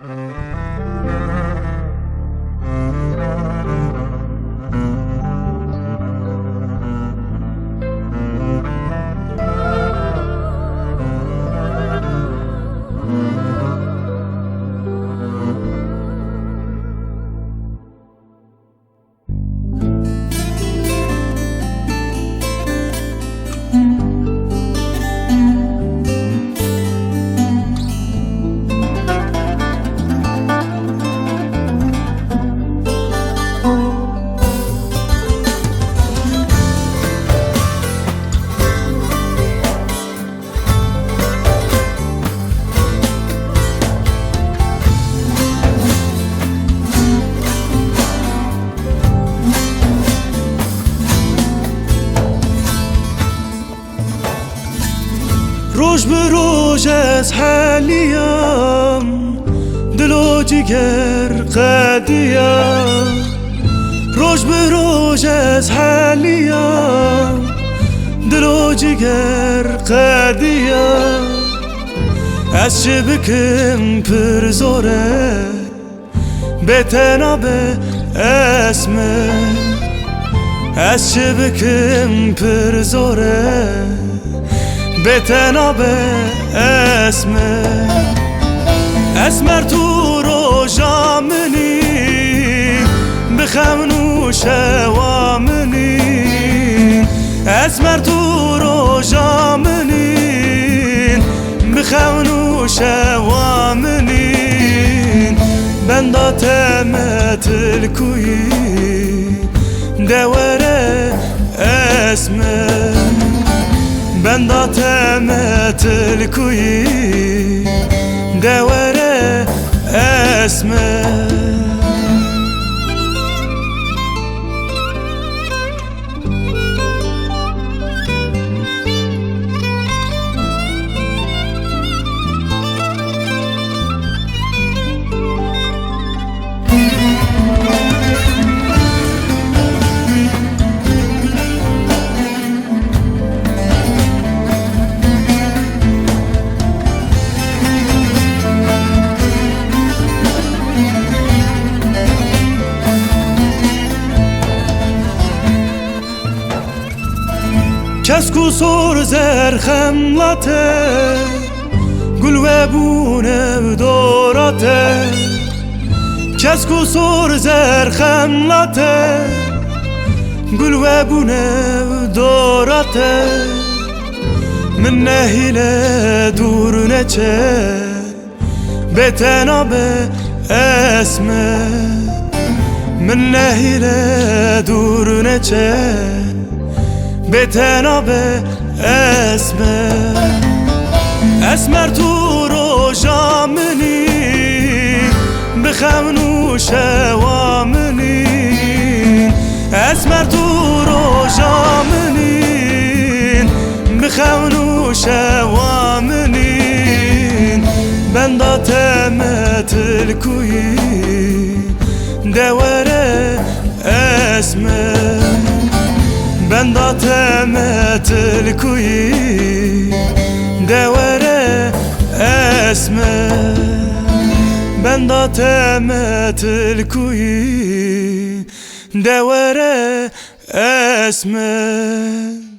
روز به روز از حالیم دل و جگر قدیم، روز به روز از حالیم دل و جگر قدیم. از چه بکم پر زوره به تناب اسمه، از چه بکم پر زوره به تناب اسمه. اسمر تو روژا منی بخم نوشه وامنی، اسمر تو روژا منی بخم نوشه وامنی. بندا تمت الكوي دوره اسمه، بندا تمت الكوي دوره اسمه. کسکو سور زر خملته گل و بونه دوراته، کسکو سور زر خملته گل و بونه دوراته. من نهیل دور نچه به تناب اسمه، من نهیل دور نچه به تناب اسمه. اسمر تو روژا منی بخم نوشه وامنی، اسمر تو روژا منی بخم نوشه وامنی. بندا تمت الكوي دوره اسمه، بندا تمت الكوي دوره اسمه، بندا تمت الكوي دوره اسمه.